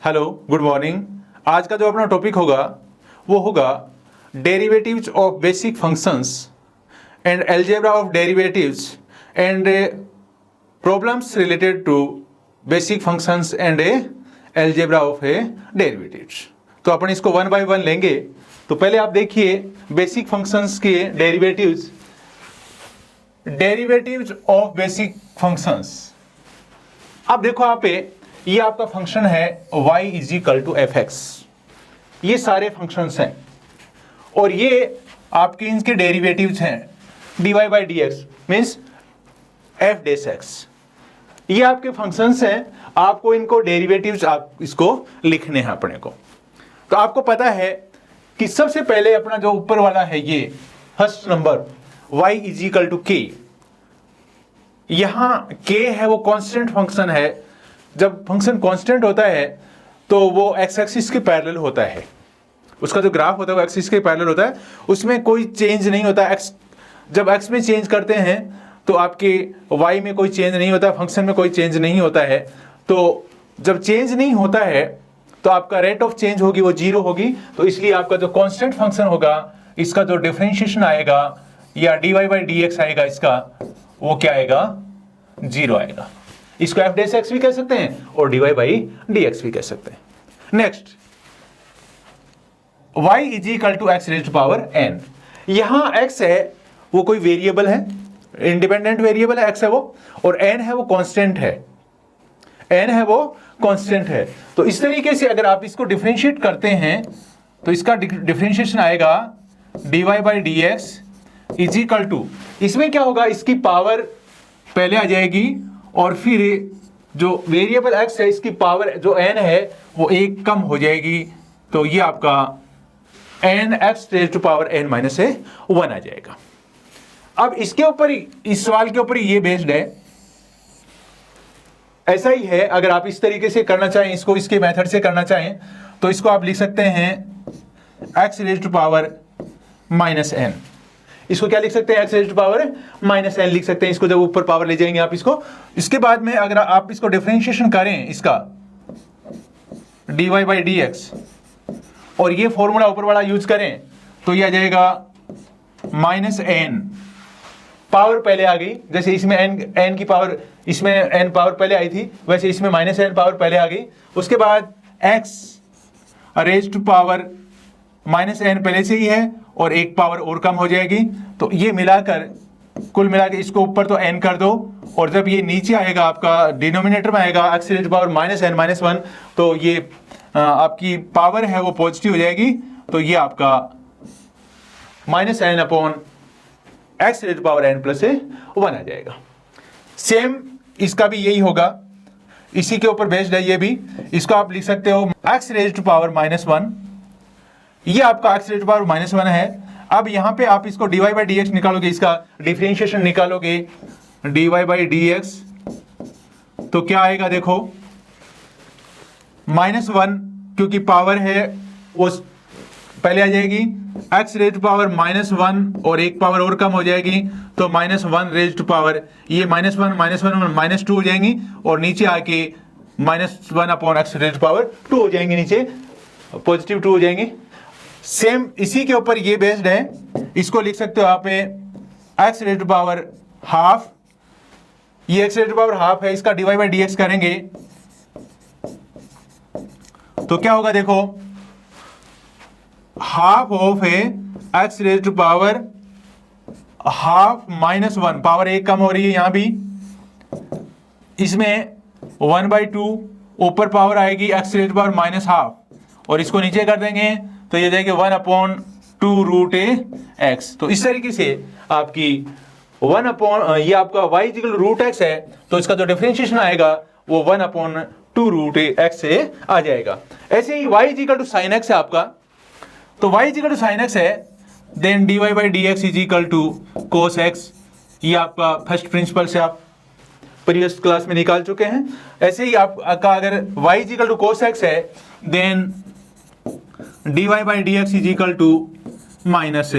Hello, good morning. आज का जो अपना टॉपिक होगा वो होगा derivatives of basic functions and algebra of derivatives and problems related to basic functions and algebra of derivatives. तो अपन इसको वन बाय वन लेंगे। तो पहले आप देखिए बेसिक फंक्शंस के डेरिवेटिव्स ऑफ बेसिक फंक्शंस। अब देखो यहाँ पे ये आपका फंक्शन है y is equal to f x. ये सारे फंक्शंस हैं और ये आपके इनके डेरिवेटिव्स हैं dy by d x means f dash x. ये आपके फंक्शंस हैं, आपको इनको डेरिवेटिव्स आप इसको लिखने हैं अपने को। तो आपको पता है कि सबसे पहले अपना जो ऊपर वाला है ये first number y is equal to k. यहां k है वो कांस्टेंट फंक्शन है। जब फंक्शन कांस्टेंट होता है तो वो एक्स एक्सिस के पैरेलल होता है। उसका जो ग्राफ होता है वो एक्सिस के पैरेलल होता है, उसमें कोई चेंज नहीं होता। एक्स जब एक्स में चेंज करते हैं तो आपके वाई में कोई चेंज नहीं होता, फंक्शन में कोई चेंज नहीं होता है। तो जब चेंज नहीं होता है तो आपका रेट ऑफ चेंज होगी वो जीरो होगी। तो इसलिए आपका जो कांस्टेंट फंक्शन होगा इसका जो डिफरेंशिएशन आएगा या d y by d x आएगा इसका, वो क्या आएगा? जीरो आएगा। इसको एफ डेस एक्स भी कह सकते हैं और d y by d x भी कह सकते हैं। Next y is equal to x raised power n। यहां x है वो कोई वेरिएबल है, इंडिपेंडेंट वेरिएबल है, x है वो, और n है वो कांस्टेंट है। n है वो कांस्टेंट है। तो इस तरीके से अगर आप इसको डिफरेंशिएट करते हैं तो इसका डिफरेंशिएशन आएगा dy by d x is equal to, इसमें क्या होगा, इसकी पावर पहले आ जाएगी और फिर जो वेरिएबल x है इसकी पावर जो n है वो एक कम हो जाएगी। तो ये आपका n x raise to power n minus one आ जाएगा। अब इसके ऊपर ही, इस सवाल के ऊपर ही ये बेस्ड है। ऐसा ही है, अगर आप इस तरीके से करना चाहें, इसको इसके मेथड से करना चाहें तो इसको आप लिख सकते हैं x raise to power minus n। इसको क्या लिख सकते हैं? x raise to power minus n लिख सकते हैं। इसको जब ऊपर पावर ले जाएंगे आप इसको, इसके बाद में अगर आप इसको डिफरेंशिएशन करें इसका dy बाई डी एक्स और ये फॉर्मूला ऊपर वाला यूज करें तो ये आ जाएगा माइनस n। पावर पहले आ गई, जैसे इसमें n की पावर, इसमें n पावर पहले आई थी, वैसे इसमें माइनस n पावर पहले आ गई। उसके बाद x raise to power minus n पहले से ही है और एक पावर और कम हो जाएगी। तो ये मिलाकर कुल मिला के इसको ऊपर तो n कर दो और जब ये नीचे आएगा आपका डिनोमिनेटर में आएगा x raise to power minus n minus one, तो ये आपकी पावर है वो पॉजिटिव हो जाएगी। तो ये आपका minus n upon x raise to power n plus one आ जाएगा। सेम इसका भी यही होगा, इसी के ऊपर बेस्ड है ये भी। इसको आप लिख सकते हो x raise to power minus one. ये आपका x raise to power minus one है। अब यहां पे आप इसको dy बाई डी एक्स निकालोगे, इसका डिफरेंशिएशन निकालोगे dy बाई डी एक्स, तो क्या आएगा देखो, माइनस वन, क्योंकि पावर है वो पहले आ जाएगी, x raise to power minus one और एक पावर और कम हो जाएगी तो minus one raise to power, ये माइनस वन माइनस टू हो जाएंगी और नीचे आके minus one upon x raise to power two हो जाएंगे, नीचे पॉजिटिव टू हो जाएंगे। सेम इसी के ऊपर ये बेस्ड है। इसको लिख सकते हो आप x raise to power half. ये x raise to power half है, इसका dy बाई डी एक्स करेंगे तो क्या होगा देखो, हाफ ऑफ है x raise to power half minus one, power एक कम हो रही है यहां भी, इसमें वन बाई टू, ऊपर पावर आएगी x raise to power minus half और इसको नीचे कर देंगे तो ये जाएगा one upon two root x. तो इस तरीके से आपकी वन अपॉन, ये आपका y इक्वल रूट एक्स है तो इसका जो डिफरेंशिएशन आएगा वो one upon two root x से आ जाएगा। ऐसे ही y equal to sine x है आपका, तो y equal to sine x है, then dy by d x is equal to cos x. ये आपका फर्स्ट प्रिंसिपल से आप प्रीवियस क्लास में निकाल चुके हैं। ऐसे ही आपका अगर y equal to cos x है then dy by d x is equal to minus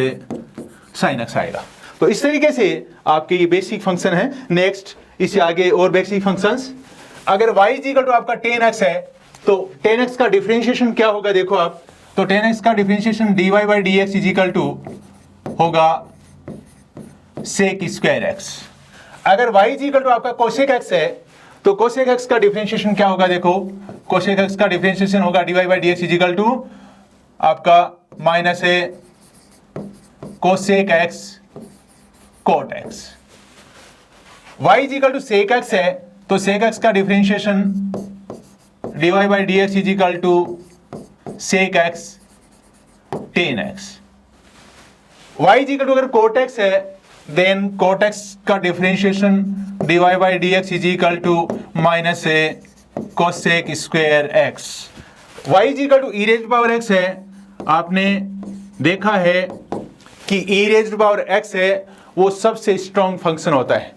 sine x आएगा। तो इस तरीके से आपके ये बेसिक फंक्शन है। नेक्स्ट इससे आगे और बेसिक फंक्शंस, अगर y इक्वल टू आपका tan x है तो 10x का डिफरेंशिएशन क्या होगा देखो आप, तो 10x का differentiation dy by d x is equal to होगा सेक स्क्वायर एक्स। अगर y इज इक्वल टू आपका कोसेक x है तो कोसेक x का डिफरेंशिएशन क्या होगा देखो, कोसेक x का डिफरेंशिएशन होगा dy by d x is equal to आपका minus a cosec x cot x। y is equal to sec x है तो सेक x का differentiation dy by d x is equal to sec x tan x। y is equal to अगर cot x है then cot x का differentiation dy by d x is equal to minus a cosec square x। y is equal to e raised power x है, आपने देखा है कि ई raised power x है वो सबसे स्ट्रॉन्ग फंक्शन होता है।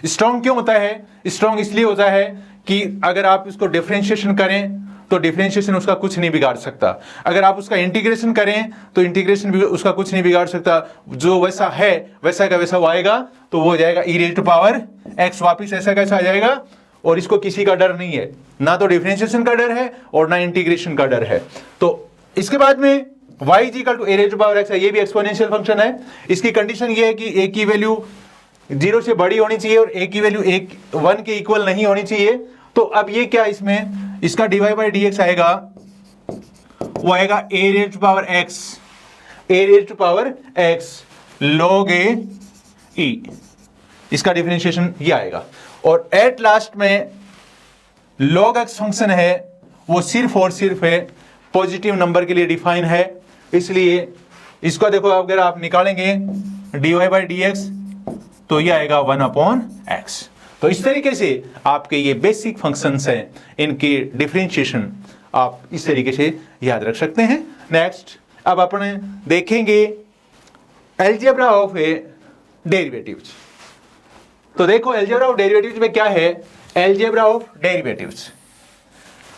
स्ट्रॉन्ग क्यों होता है? स्ट्रॉन्ग इसलिए होता है कि अगर आप इसको डिफरेंशिएशन करें तो डिफरेंशिएशन उसका कुछ नहीं बिगाड़ सकता, अगर आप उसका इंटीग्रेशन करें तो इंटीग्रेशन भी उसका कुछ नहीं बिगाड़ सकता। जो वैसा है वैसा का वैसा वो आएगा, तो वो हो जाएगा ई रेज़्ड पावर x, वापिस ऐसा कैसा आ जाएगा। और इसको किसी का डर नहीं है, ना तो डिफरेंशिएशन का डर है और ना इंटीग्रेशन का डर है। तो इसके बाद में y is equal to a raised power x है, ये भी एक्सपोनेंशियल फंक्शन है। इसकी कंडीशन ये है कि a की वैल्यू 0 से बड़ी होनी चाहिए और a की वैल्यू 1 के इक्वल नहीं होनी चाहिए। तो अब ये क्या, इसमें इसका dy बाई डी एक्स आएगा, वो आएगा a raised power x, a raised power x log a e, इसका डिफरेंशिएशन ये आएगा। और एट लास्ट में log x फंक्शन है वो सिर्फ और सिर्फ है पॉजिटिव नंबर के लिए डिफाइन है, इसलिए इसको देखो अगर आप निकालेंगे dy बाई डी एक्स तो ये आएगा 1/x। तो इस तरीके से आपके ये बेसिक फंक्शंस हैं, इनके डिफरेंशिएशन आप इस तरीके से याद रख सकते हैं। नेक्स्ट अब अपने देखेंगे अलजेब्रा ऑफ ए डेरिवेटिव्स। तो देखो अलजेब्रा ऑफ डेरिवेटिव्स में क्या है, अलजेब्रा ऑफ डेरिवेटिव्स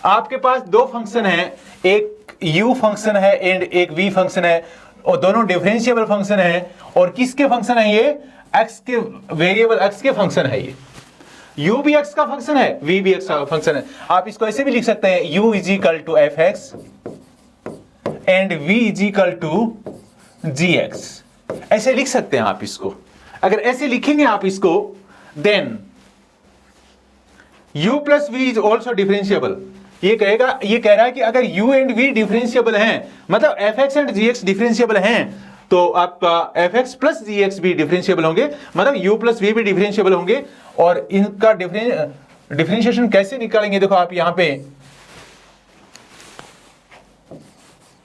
आपके पास दो फंक्शन है, एक u फंक्शन है एंड एक v फंक्शन है, और दोनों डिफरेंशिएबल फंक्शन है। और किसके फंक्शन है ये, x के वेरिएबल x के फंक्शन है। ये u भी x का फंक्शन है, v भी x का फंक्शन है। आप इसको ऐसे भी लिख सकते हैं u is equal to f x and v is equal to g x, ऐसे लिख सकते हैं आप इसको। अगर ऐसे लिखेंगे आप इसको then u plus v is also differentiable. ये कहेगा, ये कह रहा है कि अगर u एंड v डिफरेंशिएबल हैं, मतलब fx एंड gx डिफरेंशिएबल हैं, तो आपका fx प्लस gx भी डिफरेंशिएबल होंगे, मतलब u प्लस v भी डिफरेंशिएबल होंगे। और इनका डिफरेंशिएशन कैसे निकालेंगे, देखो आप यहां पे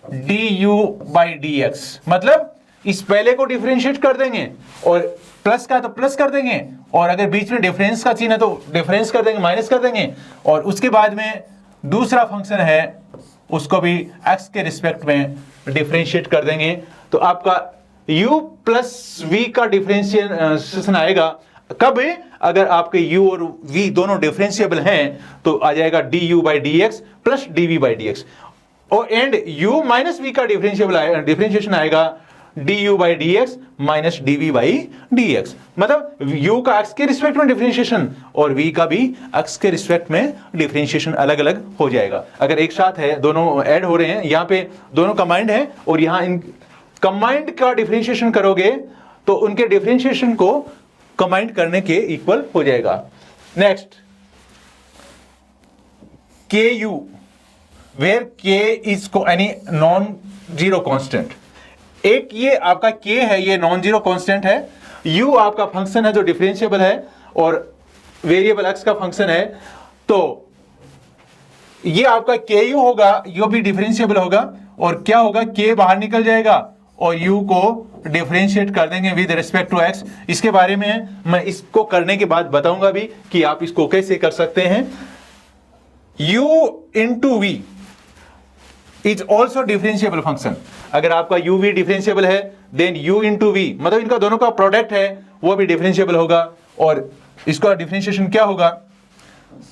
du बाई डी एक्स, मतलब इस पहले को डिफरेंशिएट कर देंगे और प्लस का तो प्लस कर देंगे, और अगर बीच में डिफरेंस का चिन्ह है तो डिफरेंस कर देंगे, माइनस कर देंगे। और उसके बाद में दूसरा फंक्शन है उसको भी x के रिस्पेक्ट में डिफरेंशिएट कर देंगे। तो आपका u प्लस v का डिफरेंशिएशन आएगा कब है, अगर आपके u और v दोनों डिफरेंशिएबल हैं तो आ जाएगा du by d x plus dv by d x. और एंड u माइनस v का डिफरेंशिएशन आएगा du by d x minus dv by d x, मतलब u का x के रिस्पेक्ट में डिफरेंशिएशन और v का भी x के रिस्पेक्ट में डिफरेंशिएशन अलग अलग हो जाएगा। अगर एक साथ है, दोनों ऐड हो रहे हैं, यहाँ पे दोनों कंबाइंड है और यहाँ इन कंबाइंड का डिफरेंशिएशन करोगे तो उनके डिफरेंशिएशन को कंबाइंड करने के इक्वल हो जाएगा। Next ku where k is any non zero constant. एक ये आपका k है, ये नॉन जीरो कांस्टेंट है, u आपका फंक्शन है जो डिफरेंशिएबल है और वेरिएबल x का फंक्शन है। तो ये आपका ku होगा, u भी डिफरेंशिएबल होगा और क्या होगा, k बाहर निकल जाएगा और u को डिफरेंशिएट कर देंगे विद रिस्पेक्ट टू x। इसके बारे में मैं इसको करने के बाद बताऊंगा भी कि आप इसको कैसे कर सकते हैं। u into v is also differentiable function. अगर आपका u v डिफरेंशिएबल है देन u इंटू v, मतलब इनका दोनों का प्रोडक्ट है वो भी डिफरेंशिएबल होगा। और इसका डिफरेंशिएशन क्या होगा,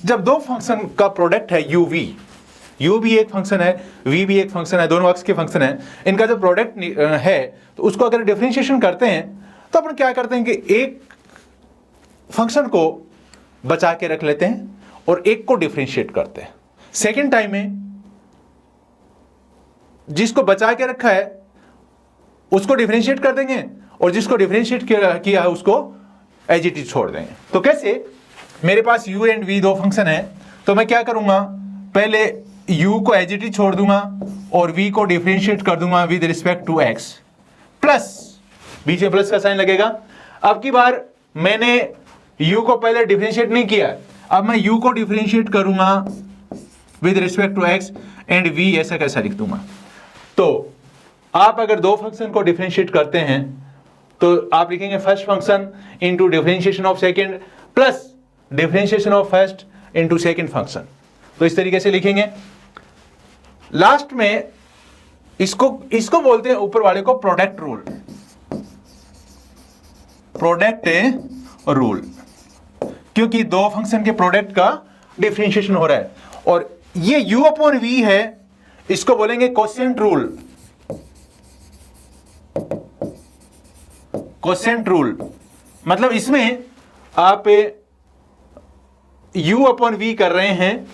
जब दो फंक्शन का प्रोडक्ट है u भी एक फंक्शन है, v भी एक फंक्शन है, दोनों x के फंक्शन है, इनका जो प्रोडक्ट है तो उसको अगर डिफरेंशिएशन करते हैं तो अपन क्या करते हैं कि एक फंक्शन को बचा के रख लेते हैं और एक को डिफरेंशिएट करते हैं। सेकेंड टाइम में जिसको बचा के रखा है उसको डिफरेंशिएट कर देंगे और जिसको डिफरेंशिएट किया है उसको एज इट इज छोड़ देंगे। तो कैसे, मेरे पास u एंड v दो फंक्शन है, तो मैं क्या करूंगा, पहले u को एज इट इज छोड़ दूंगा और v को डिफरेंशिएट कर दूंगा with respect to x, plus बीच में प्लस का साइन लगेगा। अब की बार मैंने u को पहले डिफरेंशिएट नहीं किया, अब मैं u को डिफरेंशिएट करूंगा with respect to x and v ऐसा कैसा लिख दूंगा। तो आप अगर दो फंक्शन को डिफरेंशिएट करते हैं तो आप लिखेंगे first function into differentiation of second plus differentiation of first into second function. तो इस तरीके से लिखेंगे। लास्ट में इसको बोलते हैं ऊपर वाले को प्रोडक्ट रूल, प्रोडक्ट रूल, क्योंकि दो फंक्शन के प्रोडक्ट का डिफरेंशिएशन हो रहा है। और ये u अपॉन v है, इसको बोलेंगे कोसेंट रूल, कोसेंट रूल। मतलब इसमें आप u अपॉन v कर रहे हैं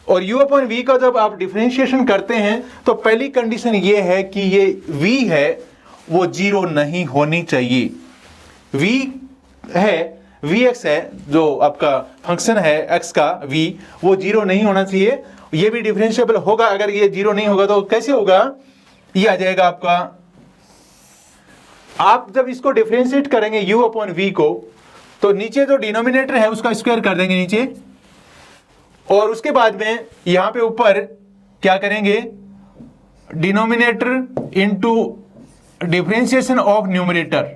और u अपॉन v का जब आप डिफरेंशिएशन करते हैं तो पहली कंडीशन ये है कि ये v है वो जीरो नहीं होनी चाहिए। v है, vx है जो आपका फंक्शन है x का v, वो जीरो नहीं होना चाहिए। ये भी डिफरेंशिएबल होगा, अगर ये जीरो नहीं होगा तो कैसे होगा, ये आ जाएगा आपका, आप जब इसको डिफरेंशिएट करेंगे u अपॉन v को तो नीचे जो डिनोमिनेटर है उसका स्क्वायर कर देंगे नीचे, और उसके बाद में यहां पे ऊपर क्या करेंगे, denominator into differentiation of numerator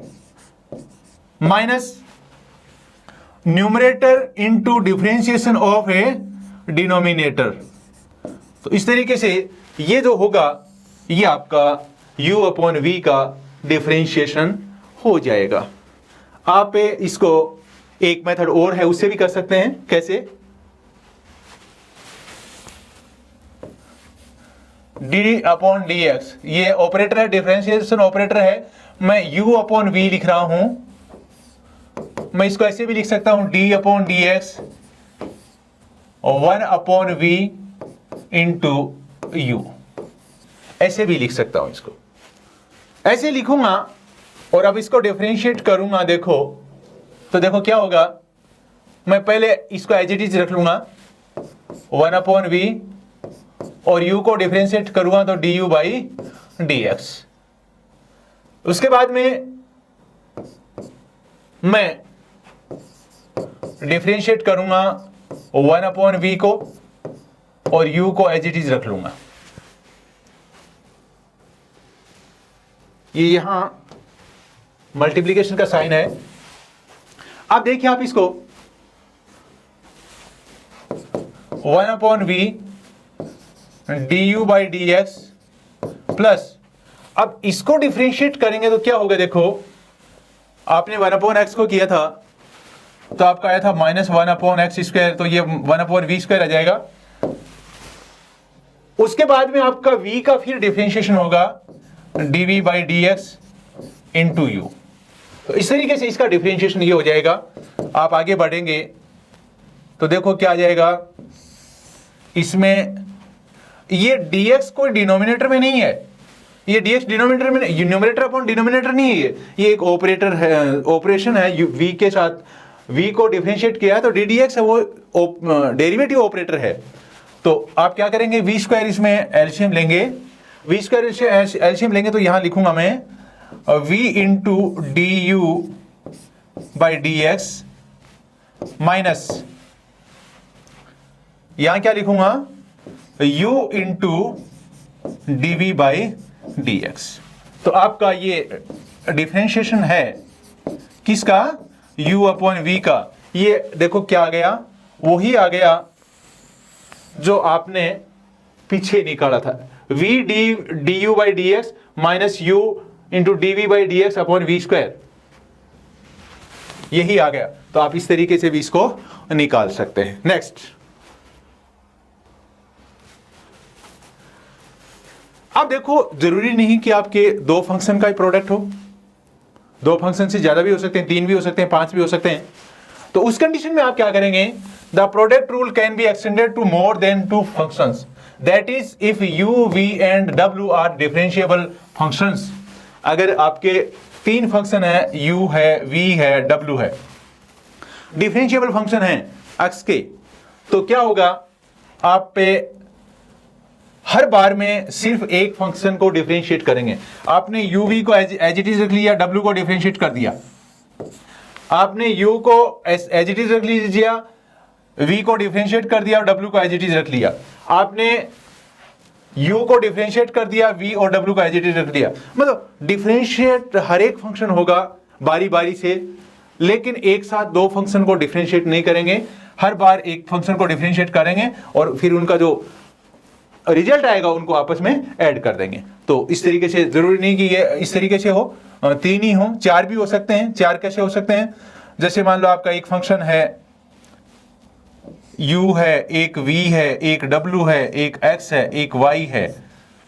minus numerator into differentiation of A denominator. तो इस तरीके से ये जो होगा ये आपका u अपॉन v का डिफरेंशिएशन हो जाएगा। आप इसको एक मेथड और है उससे भी कर सकते हैं। कैसे, डी अपॉन डी एक्स, ये ऑपरेटर है, डिफरेंशिएशन ऑपरेटर है। मैं u अपॉन v लिख रहा हूं, मैं इसको ऐसे भी लिख सकता हूं d upon D x 1 upon v into u, ऐसे भी लिख सकता हूं, इसको ऐसे लिखूंगा और अब इसको डिफरेंशिएट करूंगा। देखो तो देखो क्या होगा, मैं पहले इसको एज इट इज रख लूंगा 1 अपॉन v और u को डिफरेंशिएट करूंगा तो du बाई dx। उसके बाद में मैं डिफरेंशिएट करूंगा 1 अपॉन v को और u को एज इट इज रख लूंगा। ये यहां मल्टीप्लिकेशन का साइन है। अब देखिए आप इसको 1 upon v du by d x plus, अब इसको डिफरेंशिएट करेंगे तो क्या होगा, देखो आपने 1 अपॉन एक्स को किया था तो आपका आया था माइनस 1 अपॉन एक्स स्क्वायर, तो ये 1 अपॉन वी स्क्वायर आ जाएगा। उसके बाद में आपका v का फिर डिफरेंशिएशन होगा dv by d x into you. तो इस तरीके से इसका डिफरेंशिएशन ये हो जाएगा। आप आगे बढ़ेंगे तो देखो क्या आ जाएगा, इसमें ये dx कोई डिनोमिनेटर में नहीं है, ये dx डिनोमिनेटर में नहीं, न्यूमरेटर अपॉन डिनोमिनेटर नहीं है, ये एक ऑपरेटर है, ऑपरेशन है v के साथ। v को डिफरेंशिएट किया है तो ddx है, वो डेरिवेटिव ऑपरेटर है। तो आप क्या करेंगे, v स्क्वायर इसमें एलसीएम लेंगे, v स्क्वायर एलसीएम लेंगे तो यहां लिखूंगा मैं v into d u by d x minus, यहां क्या लिखूंगा u into d v by d x. तो आपका ये डिफरेंशिएशन है किसका, u अपॉन v का। ये देखो क्या आ गया, वही आ गया जो आपने पीछे निकाला था, v d u by d x minus u into d v by d x upon v square, यही आ गया। तो आप इस तरीके से भी इसको निकाल सकते हैं। नेक्स्ट, अब देखो जरूरी नहीं कि आपके दो फंक्शन का ही प्रोडक्ट हो, दो फंक्शन से ज्यादा भी हो सकते हैं, 3 भी हो सकते हैं, 5 भी हो सकते हैं। तो उस कंडीशन में आप क्या करेंगे, the product rule can be extended to more than 2 functions, that is if u, v and w are differentiable functions. अगर आपके 3 फंक्शन है, u है, v है, w है, डिफरेंशिएबल फंक्शन है x के, तो क्या होगा, आप पे हर बार में सिर्फ एक फंक्शन को डिफरेंशिएट करेंगे। आपने u v को एज इट इज रख लिया, w को डिफरेंशिएट कर दिया, आपने u को एज इट इज रख लीजिए, v को डिफरेंशिएट कर दिया और w को एज इट इज रख लिया। आपने u को डिफरेंशिएट कर दिया, v और w को एज इट इज रख दिया। मतलब डिफरेंशिएट हर एक फंक्शन होगा बारी बारी से, लेकिन एक साथ 2 फंक्शन को डिफरेंशिएट नहीं करेंगे, हर बार एक फंक्शन को डिफरेंशिएट करेंगे और फिर उनका जो रिजल्ट आएगा उनको आपस में ऐड कर देंगे। तो इस तरीके से, जरूरी नहीं कि ये इस तरीके से हो, 3 ही हो, 4 भी हो सकते हैं। 4 कैसे हो सकते हैं, जैसे मान लो आपका एक फंक्शन है u है, एक v है, एक w है, एक x है, एक y है,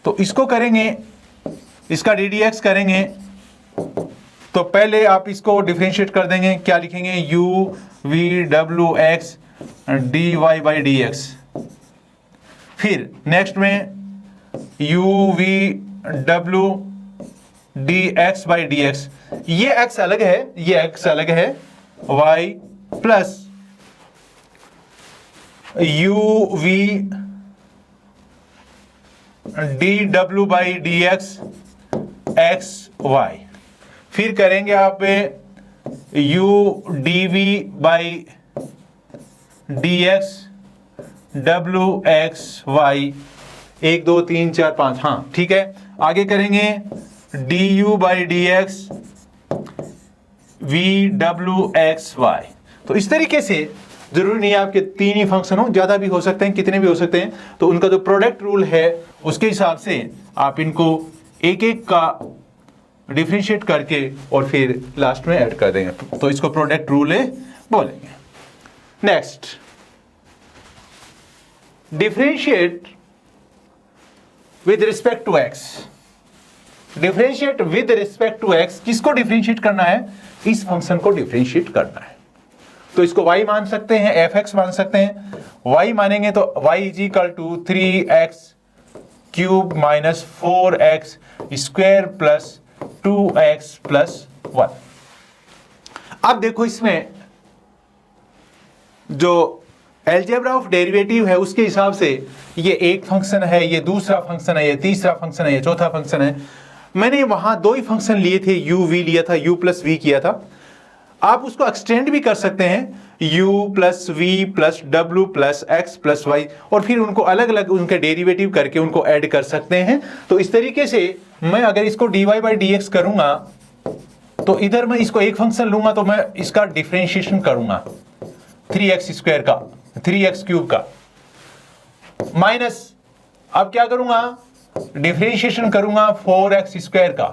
तो इसको करेंगे, इसका ddx करेंगे, तो पहले आप इसको डिफरेंशिएट कर देंगे, क्या लिखेंगे, u v w x dy by dx। फिर नेक्स्ट में u v w dx by dx, ये x अलग है, ये x अलग है, y plus u v dw by dx x y। फिर करेंगे आप u dv by dx w x y, 1 2 3 4 5, हाँ ठीक है। आगे करेंगे du by dx v w x y। तो इस तरीके से, जरूरी नहीं है आपके 3 ही फंक्शन हो, ज्यादा भी हो सकते हैं, कितने भी हो सकते हैं। तो उनका जो प्रोडक्ट रूल है उसके हिसाब से आप इनको एक एक का डिफरेंशिएट करके और फिर लास्ट में ऐड कर देंगे, तो इसको प्रोडक्ट रूल बोलेंगे। Next, differentiate with respect to x। Differentiate with respect to x, किसको डिफरेंशिएट करना है, इस फंक्शन को डिफरेंशिएट करना है। तो इसको y मान सकते हैं, fx मान सकते हैं। y मानेंगे तो y is equal to 3x cube minus 4x square plus 2x plus 1। अब देखो इसमें जो अलजेब्रा ऑफ डेरिवेटिव है उसके हिसाब से ये एक फंक्शन है, ये दूसरा फंक्शन है, ये तीसरा फंक्शन है, ये चौथा फंक्शन है। मैंने वहां 2 ही फंक्शन लिए थे, u v लिया था, u प्लस v किया था। आप उसको एक्सटेंड भी कर सकते हैं, u plus v plus w plus x plus y, और फिर उनको अलग अलग उनके डेरिवेटिव करके उनको ऐड कर सकते हैं। तो इस तरीके से मैं अगर इसको dy by dx करूंगा तो इधर मैं इसको एक फंक्शन लूंगा तो मैं इसका डिफरेंशिएशन करूंगा 3x स्क्वायर का, 3x क्यूब का, माइनस अब क्या करूंगा, डिफरेंशिएशन करूंगा 4x स्क्वायर का,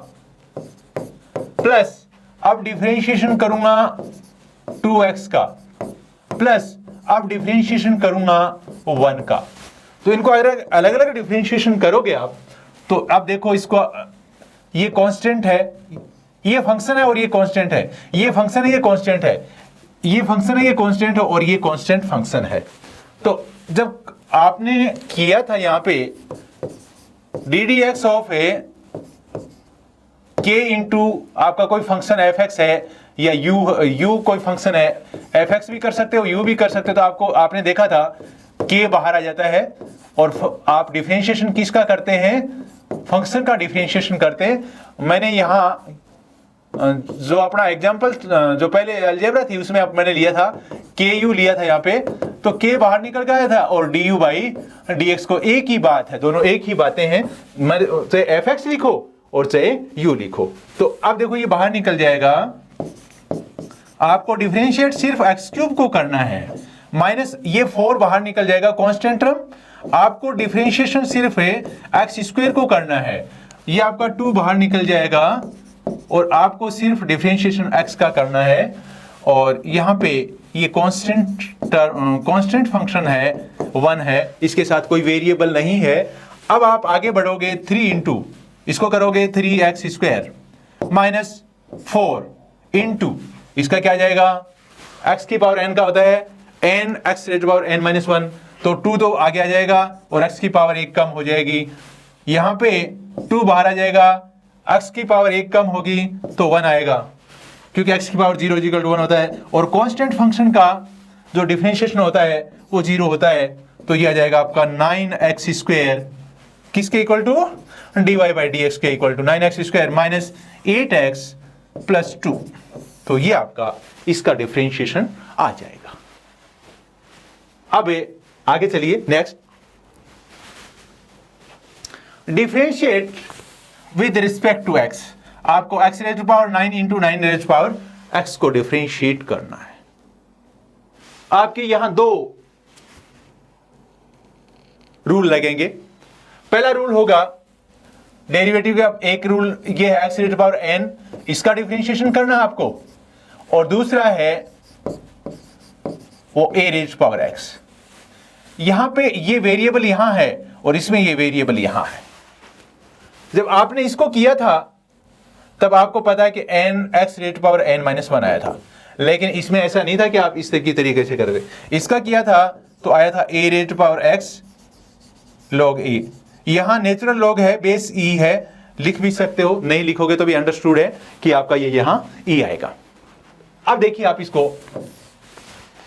प्लस अब डिफरेंशिएशन करूंगा 2x का, प्लस अब डिफरेंशिएशन करूंगा 1 का। तो इनको अलग अलग डिफरेंशिएशन करोगे आप, तो अब देखो इसको, ये कांस्टेंट है, ये फंक्शन है और ये कांस्टेंट है, ये फंक्शन है, ये कांस्टेंट है, ये फंक्शन है, ये कांस्टेंट है और ये कांस्टेंट फंक्शन है। तो जब आपने किया था यहां पे ddx of A k into आपका कोई फंक्शन fx है या u कोई फंक्शन है, fx भी कर सकते हो, u भी कर सकते हो, तो आपने देखा था k बाहर आ जाता है और आप डिफरेंशिएशन किसका करते हैं, फंक्शन का डिफरेंशिएशन करते हैं। मैंने यहाँ जो अपना एग्जांपल जो पहले अलजेब्रा थी उसमें मैंने लिया था ku लिया था यहाँ पे, तो k बाहर निकल गया था और du बाई dx को एक ही बात है, दोनों एक ही बातें हैं, चाहे fx लिखो और चाहे u लिखो। तो अब देखो ये बाहर निकल जाएगा, आपको डिफरेंशिएट सिर्फ x क्यूब को करना है, माइनस ये 4 बाहर निकल जाएगा कांस्टेंट टर्म। आपको डिफरेंशिएशन सिर्फ x स्क्वायर को करना है, ये आपका 2 बाहर निकल जाएगा और आपको सिर्फ डिफरेंशिएशन x का करना है। और यहाँ पे ये कांस्टेंट फंक्शन है 1 है, इसके साथ कोई वेरिएबल नहीं है। अब आप आगे बढ़ोगे 3 इंटू इसको करोगे 3x स्क्वायर माइनस 4 इंटू इसका क्या जाएगा, x की पावर n का होता है n x raise to power n minus 1, तो 2 तो आगे आ जाएगा और x की पावर 1 कम हो जाएगी। यहां पे 2 बाहर आ जाएगा, x की पावर 1 कम होगी तो 1 आएगा, क्योंकि x की पावर 0 इक्वल टू 1 होता है और कांस्टेंट फंक्शन का जो डिफरेंशिएशन होता है वो 0 होता है। तो ये आ जाएगा आपका 9x स्क्वायर किसके equal to dy by dx के equal to 9x square minus 8x plus 2। तो ये आपका इसका डिफरेंशिएशन आ जाएगा। अब आगे चलिए next, differentiate with respect to x। आपको x raise to power 9 into 9 raise to power x को डिफरेंशिएट करना है। आपके यहां दो रूल लगेंगे। पहला रूल होगा डेरिवेटिव का, एक रूल ये है x raise to power n, इसका डिफरेंशिएशन करना है आपको, और दूसरा है वो a raise to power x। यहां पे ये वेरिएबल यहां है और इसमें ये वेरिएबल यहां है। जब आपने इसको किया था तब आपको पता है कि n x raise to power n minus 1 आया था, लेकिन इसमें ऐसा नहीं था कि आप इस तरीके से करोगे। इसका किया था तो आया था a raise to power x log e। यहां नेचुरल लॉग है, बेस e है, लिख भी सकते हो, नहीं लिखोगे तो भी अंडरस्टूड है कि आपका ये यहां e आएगा। अब देखिए आप इसको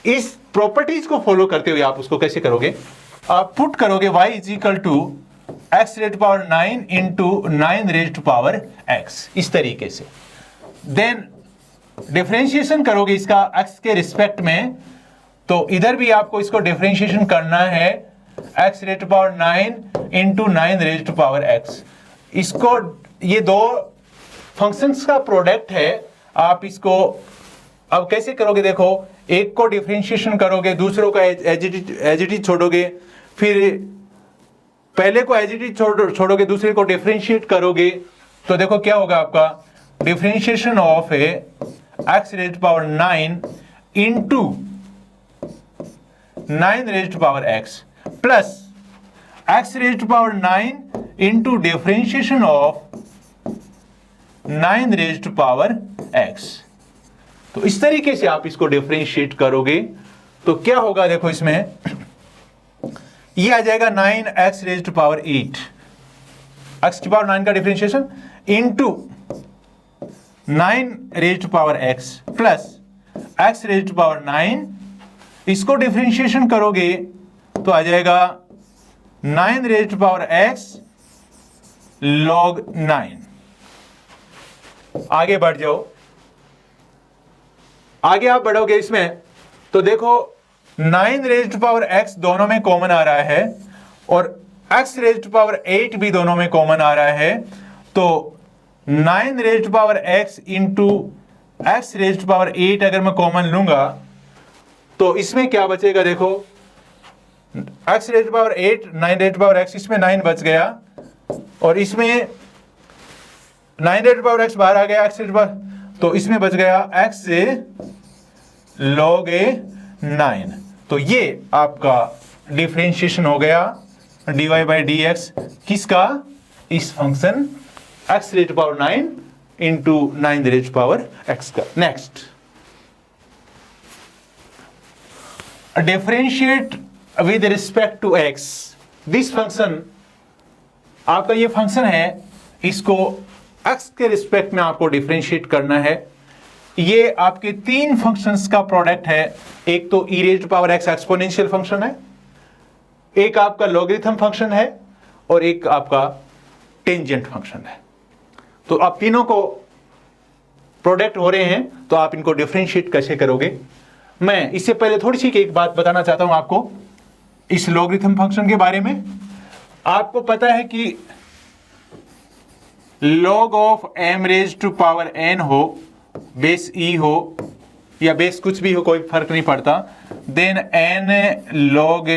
इस प्रॉपर्टीज को फॉलो करते हुए आप उसको कैसे करोगे, आप पुट करोगे y is equal to x raise to power 9 into 9 raise to power x, इस तरीके से। देन डिफरेंशिएशन करोगे इसका x के रिस्पेक्ट में, तो इधर भी आपको इसको डिफरेंशिएशन करना है x raise to power 9 into 9 raise to power x। इसको, ये दो फंक्शंस का प्रोडक्ट है। आप इसको अब कैसे करोगे, देखो एक को डिफरेंशिएशन करोगे, दूसरों को एज इट इज छोड़ोगे, फिर पहले को एज इट इज छोड़ोगे, दूसरे को डिफरेंशिएट करोगे, तो देखो क्या होगा आपका differentiation of x raise to power 9 into 9 raise to power x plus x raise to power 9 into differentiation of 9 raise to power x। तो इस तरीके से आप इसको डिफरेंशिएट करोगे तो क्या होगा, देखो इसमें ये आ जाएगा 9x raise to power 8, x की पावर 9 का differentiation into 9 raise to power x plus x raise to power 9, इसको डिफरेंशिएशन करोगे तो आ जाएगा 9 raise to power x log 9। आगे बढ़ जाओ, आगे आप बढ़ोगे इसमें तो देखो 9 रेज टू पावर x दोनों में कॉमन आ रहा है और x रेज टू पावर 8 भी दोनों में कॉमन आ रहा है, तो 9 raise to power x into x raise to power 8 अगर मैं कॉमन लूंगा तो इसमें क्या बचेगा, देखो x raise to power 8 9 raise to power x, इसमें 9 बच गया और इसमें 9 रेज टू पावर x बाहर आ गया, x रेज टू पावर, तो इसमें बच गया x से log 9। तो ये आपका डिफरेंशिएशन हो गया dy बाई dx किसका, इस function x raise to power 9 into 9 raise to power x का। Next, differentiate with respect to x। This function, आपका ये फंक्शन है, इसको x के रिस्पेक्ट में आपको डिफरेंशिएट करना है। ये आपके तीन फंक्शंस का प्रोडक्ट है, एक तो e raise to power x exponential function है, एक आपका लॉगरिथम फंक्शन है और एक आपका टेंजेंट फंक्शन है। तो आप तीनों को प्रोडक्ट हो रहे हैं तो आप इनको डिफरेंशिएट कैसे करोगे। मैं इससे पहले थोड़ी सी एक बात बताना चाहता हूं आपको इस लॉगरिथम फंक्शन के बारे में। आपको पता है कि log of m raise to power n हो, बेस e हो या बेस कुछ भी हो, कोई फर्क नहीं पड़ता, then n log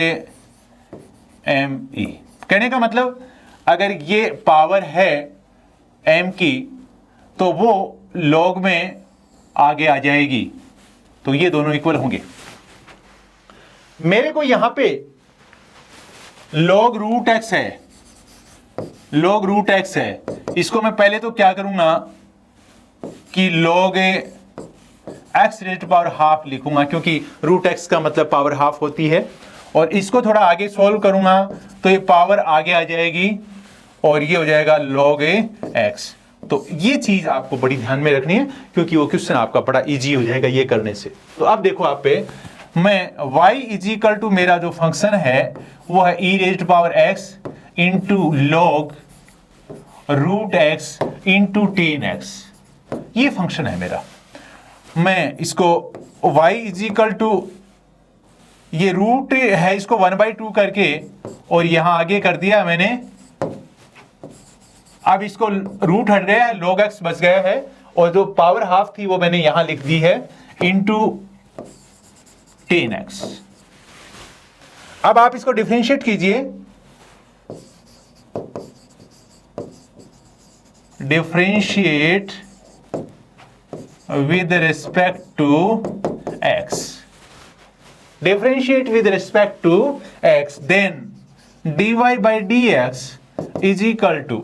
m e। कहने का मतलब अगर ये पावर है m की तो वो log में आगे आ जाएगी, तो ये दोनों इक्वल होंगे। मेरे को यहां पे log रूट x है, log रूट x है, इसको मैं पहले तो क्या करूंगा कि log x raise to power half लिखूंगा, क्योंकि रूट एक्स का मतलब पावर हाफ होती है। और इसको थोड़ा आगे सॉल्व करूंगा तो ये पावर आगे आ जाएगी और ये हो जाएगा log a x। तो ये चीज आपको बड़ी ध्यान में रखनी है, क्योंकि वो क्वेश्चन आपका बड़ा इजी हो जाएगा ये करने से। तो अब देखो आप पे, मैं y इज इक्वल टू मेरा जो फंक्शन है वो है e raise to power x into log root x into ten x, ये फंक्शन है मेरा। मैं इसको y इज इक्वल टू, ये रूट है, इसको 1/2 करके और यहां आगे कर दिया मैंने। अब इसको रूट हट गया है, log x बच गया है, और जो पावर हाफ थी वो मैंने यहां लिख दी है इंटू 10x। अब आप इसको डिफरेंशिएट कीजिए, differentiate with respect to x, differentiate with respect to x, then dy by dx is equal to,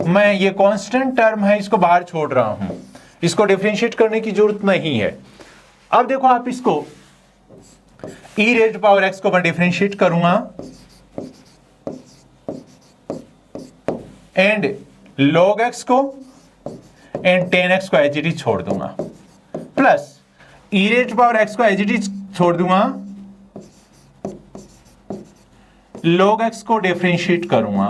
मैं ये कांस्टेंट टर्म है इसको बाहर छोड़ रहा हूं, इसको डिफरेंशिएट करने की जरूरत नहीं है। अब देखो आप इसको e raise to power x को मैं डिफरेंशिएट करूंगा एंड log x को एंड 10x को एज इट इज छोड़ दूंगा, plus e raise to power x को एज इट इज छोड़ दूंगा, log x को डिफरेंशिएट करूंगा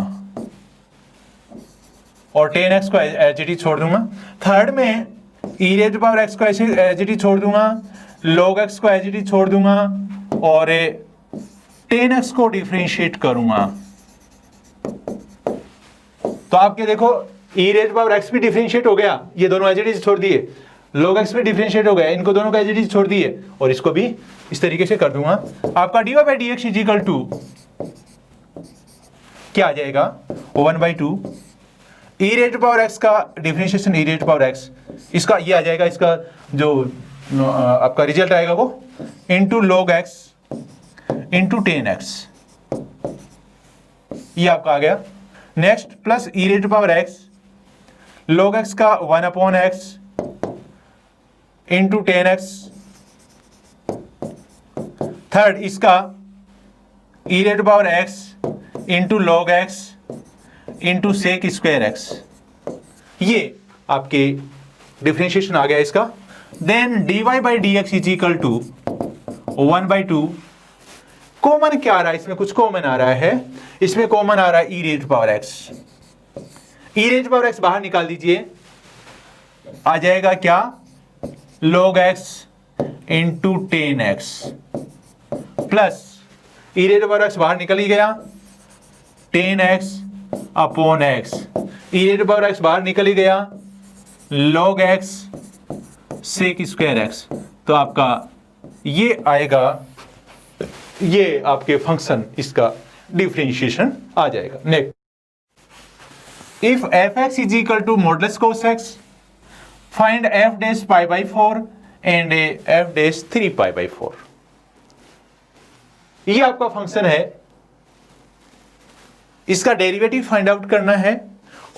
और 10x को एज इट इज छोड़ दूंगा। थर्ड में e raise to power x को एज इट इज छोड़ दूंगा, log x को एज इट इज छोड़ दूंगा और 10x को डिफरेंशिएट करूंगा। तो आपके देखो e raise to power x भी डिफरेंशिएट हो गया, ये दोनों एज इट इज छोड़ दिए, log x भी डिफरेंशिएट हो गया, इनको दोनों को एज इट इज छोड़ दिए, और इसको भी इस तरीके से कर दूंगा। आपका dy by dx is equal to क्या आ जाएगा, 1/2 e raise to power x का differentiation e raise to power x, इसका ये आ जाएगा, इसका जो आपका रिजल्ट आएगा वो into log x into 10x, ये आपका आ गया। Next plus e raise to power x, log x का 1/x इंटू 10x, थर्ड इसका e raise to power x into log x into sec square x, ये आपके डिफरेंशिएशन आ गया इसका। Then dy by dx is equal to 1/2, common क्या आ रहा है इसमें, कुछ कॉमन आ रहा है, इसमें कॉमन आ रहा है e raise to power x, e raise to power x बाहर निकाल दीजिए, आ जाएगा क्या, log x into 10x, plus e raise to power x बाहर निकल ही गया, 10x upon x, e raise to power x बाहर निकल ही गया, log x sec square x। तो आपका ये आएगा, ये आपके फंक्शन इसका डिफरेंशिएशन आ जाएगा। Next, if fx is equal to modulus cos x, find f dash pi by 4 and f dash 3 pi by 4। ये आपका फंक्शन है, इसका डेरिवेटिव फाइंड आउट करना है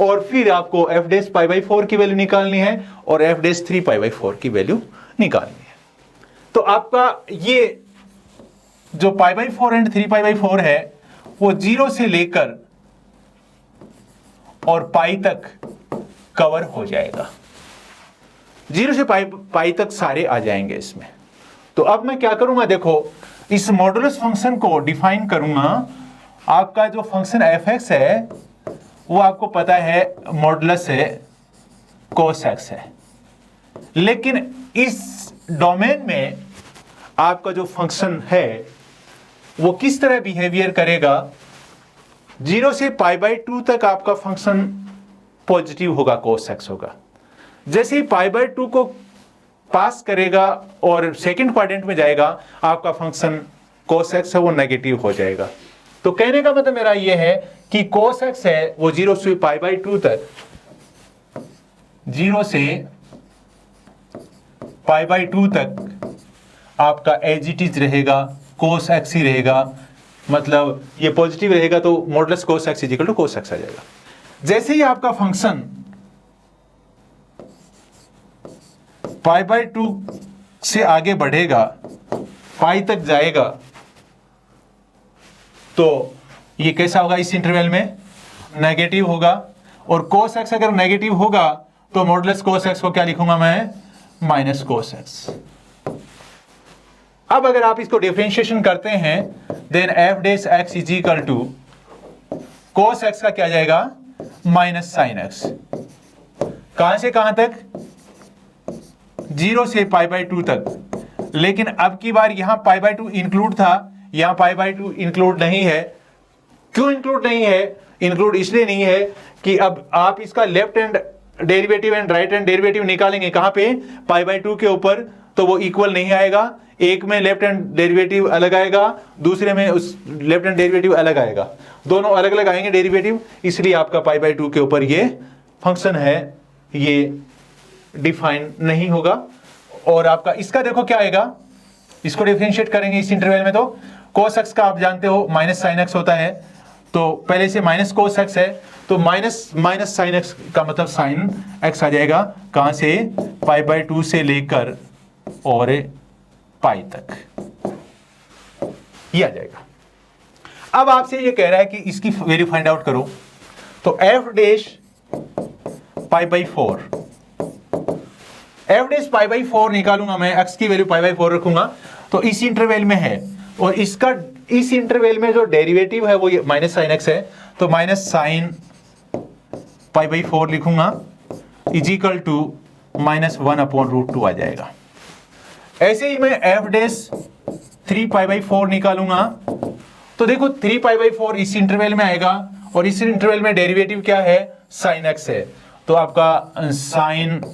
और फिर आपको f डैश पाई बाई 4 की वैल्यू निकालनी है और f डैश 3 पाई बाई 4 की वैल्यू निकालनी है। तो आपका ये जो पाई बाई 4 एंड 3 पाई बाई 4 है वो 0 से लेकर और पाई तक कवर हो जाएगा, 0 से पाई तक सारे आ जाएंगे इसमें। तो अब मैं क्या करूंगा, देखो इस मॉडुलस फंक्शन को डिफाइन करूंगा। आपका जो फंक्शन fx है वो आपको पता है मॉडुलस है cos x है, लेकिन इस डोमेन में आपका जो फंक्शन है वो किस तरह बिहेवियर करेगा, 0 से π/2 तक आपका फंक्शन पॉजिटिव होगा, cos x होगा। जैसे ही π/2 को पास करेगा और सेकंड क्वाड्रेंट में जाएगा, आपका फंक्शन cos x है वो नेगेटिव हो जाएगा। तो कहने का मतलब मेरा ये है कि cos x है वो 0 से π/2 तक, 0 से π/2 तक आपका एज इट इज रहेगा, cos x ही रहेगा, मतलब ये पॉजिटिव रहेगा तो modulus cos x is equal to cos x आ जाएगा। जैसे ही आपका फंक्शन π/2 से आगे बढ़ेगा, पाई तक जाएगा, तो ये कैसा होगा? इस इंटरवल में नेगेटिव होगा। और cos x अगर नेगेटिव होगा तो मॉडुलस cos x को क्या लिखूंगा मैं? Minus cos x। अब अगर आप इसको डिफरेंशिएशन करते हैं, then f dash x is equal to cos x का क्या जाएगा? Minus sin x। कहां से कहां तक? 0 से π/2 तक। लेकिन अब की बार यहां π/2 इंक्लूड था, यहां π/2 इंक्लूड नहीं है। क्यों इंक्लूड नहीं है? इंक्लूड इसलिए नहीं है कि अब आप इसका left hand derivative and right hand derivative निकालेंगे कहां पे? π/2 के ऊपर, तो वो इक्वल नहीं आएगा। एक में लेफ्ट हैंड डेरिवेटिव अलग आएगा, दूसरे में उस लेफ्ट हैंड डेरिवेटिव अलग आएगा, दोनों अलग अलग आएंगे डेरिवेटिव, इसलिए आपका π/2 के ऊपर ये फंक्शन है, ये डिफाइन नहीं होगा। और आपका इसका देखो क्या आएगा, इसको डिफरेंशिएट करेंगे इस इंटरवल में, तो cos x का आप जानते हो माइनस sin x होता है, तो पहले से माइनस cos x है, तो माइनस sin x का मतलब sin x आ जाएगा। कहां से? π/2 से लेकर और पाई तक, ये आ जाएगा। अब आपसे ये कह रहा है कि इसकी वैल्यू फाइंड आउट करो, तो f डैश π/4, f डैश π/4 निकालूंगा मैं, x की वैल्यू π/4 रखूंगा, तो इस इंटरवल में है, और इसका इस इंटरवल में जो डेरिवेटिव है वो माइनस sin x है, तो माइनस sin π/4 लिखूंगा इज इक्वल टू -1/√2 आ जाएगा। ऐसे ही मैं f डैश 3π/4 निकालूंगा, तो देखो 3π/4 इस इंटरवल में आएगा, और इस इंटरवल में डेरिवेटिव क्या है? sin x है, तो आपका sin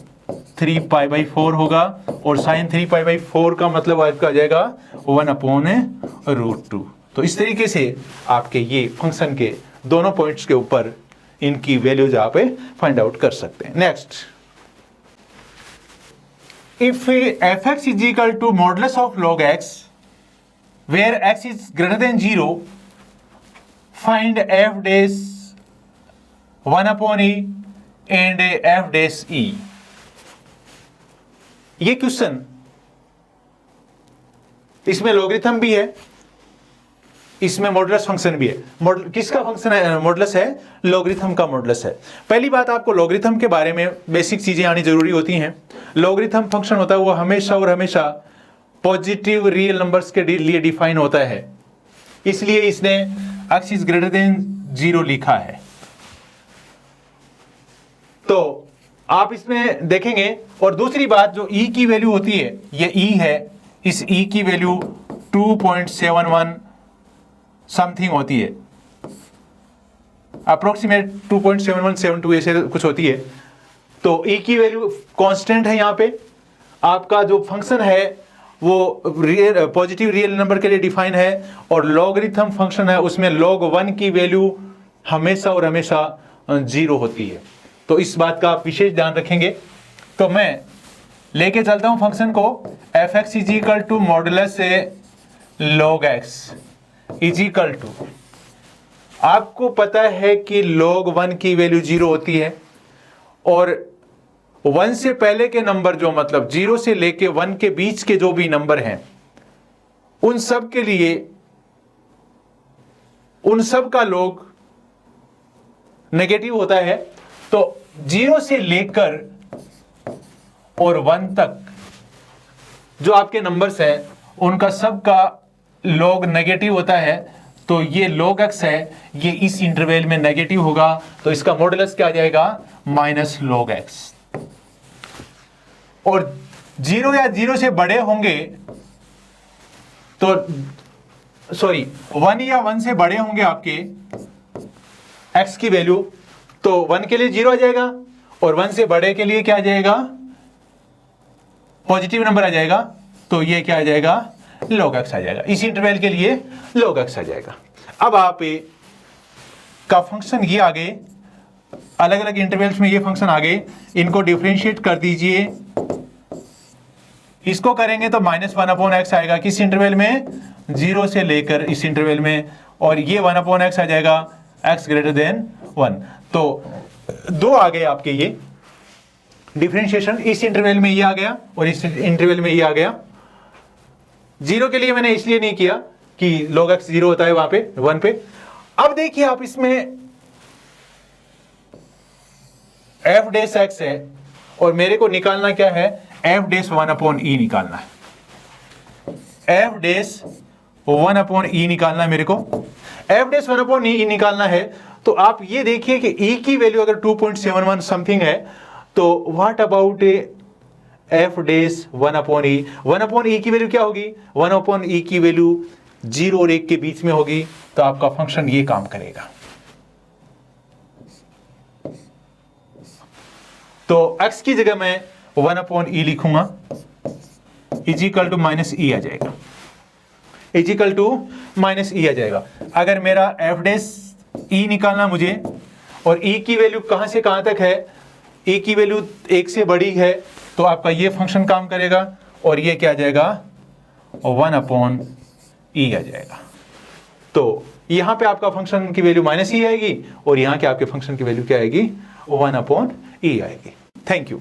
3π/4 होगा, और sin 3π/4 का मतलब आपका आ जाएगा 1/√2। तो इस तरीके से आपके ये फंक्शन के दोनों पॉइंट्स के ऊपर इनकी वैल्यूज आप फाइंड आउट कर सकते हैं। Next, if fx is equal to modulus of log x where x is greater than 0, find f dash 1/e and f dash e। ये क्वेश्चन, इसमें लॉगरिथम भी है, इसमें मॉडुलस फंक्शन भी है। किसका फंक्शन है? मॉडुलस है, लॉगरिथम का मॉडुलस है। पहली बात, आपको लॉगरिथम के बारे में बेसिक चीजें आनी जरूरी होती हैं। लॉगरिथम फंक्शन होता है वो हमेशा और हमेशा पॉजिटिव रियल नंबर्स के लिए डिफाइन होता है, इसलिए इसने x इज ग्रेटर देन 0 लिखा है। तो आप इसमें देखेंगे, और दूसरी बात जो e की वैल्यू होती है, ये e है, इस e की वैल्यू 2.71 समथिंग होती है, अप्रोक्सीमेट 2.7172 ऐसे कुछ होती है। तो e की वैल्यू कांस्टेंट है। यहाँ पे आपका जो फंक्शन है वो पॉजिटिव रियल नंबर के लिए डिफाइन है, और लॉगरिथम फंक्शन है उसमें log 1 की वैल्यू हमेशा और हमेशा 0 होती है। तो इस बात का आप विशेष ध्यान रखेंगे। तो मैं लेके चलता हूं फंक्शन को, fx is equal to modulus से log x is equal to, आपको पता है कि log 1 की वैल्यू 0 होती है, और 1 से पहले के नंबर जो मतलब 0 से लेके 1 के बीच के जो भी नंबर हैं, उन सब के लिए उन सब का log नेगेटिव होता है। तो 0 से लेकर और 1 तक जो आपके नंबर्स हैं उनका सब का log नेगेटिव होता है। तो ये log x है, ये इस इंटरवल में नेगेटिव होगा, तो इसका मॉडुलस क्या आ जाएगा? Minus log x। और 0 या 0 से बड़े होंगे तो 1 या 1 से बड़े होंगे आपके x की वैल्यू, तो 1 के लिए 0 आ जाएगा, और 1 से बड़े के लिए क्या आ जाएगा? पॉजिटिव नंबर आ जाएगा, तो ये क्या आ जाएगा? log x आ जाएगा। इस इंटरवल के लिए log x आ जाएगा। अब आप का फंक्शन ये आगे अलग अलग इंटरवल्स में ये फंक्शन आगे, इनको डिफरेंशिएट कर दीजिए। इसको करेंगे तो -1/x आएगा, किस इंटरवल में? 0 से लेकर इस इंटरवल में, और ये 1/x आ जाएगा x ग्रेटर देन 1। तो दो आ गए आपके ये डिफरेंशिएशन, इस इंटरवल में ये आ गया और इस इंटरवल में ये आ गया। जीरो के लिए मैंने इसलिए नहीं किया कि log x जीरो होता है वहां पे 1 पे। अब देखिए आप इसमें f डैश x है और मेरे को निकालना क्या है, f डैश 1/e निकालना है, f डैश 1/e निकालना है मेरे को, f डैश 1/e निकालना है। तो आप ये देखिए कि e की वैल्यू अगर 2.71 समथिंग है तो what about f dash 1/e, 1/e की वैल्यू क्या होगी, 1/e की वैल्यू 0 और 1 के बीच में होगी, तो आपका फंक्शन ये काम करेगा। तो x की जगह मैं 1/e लिखूंगा, इजिकल टू -e आ जाएगा, इजिकल टू -e आ जाएगा। अगर मेरा f डैश e निकालना मुझे, और e की वैल्यू कहां से कहां तक है, e की वैल्यू 1 से बड़ी है, तो आपका ये फंक्शन काम करेगा, और ये क्या आ जाएगा, 1/e आ जाएगा। तो यहां पे आपका फंक्शन की वैल्यू -e आएगी, और यहां के आपके फंक्शन की वैल्यू क्या आएगी, 1/e आएगी। Thank you.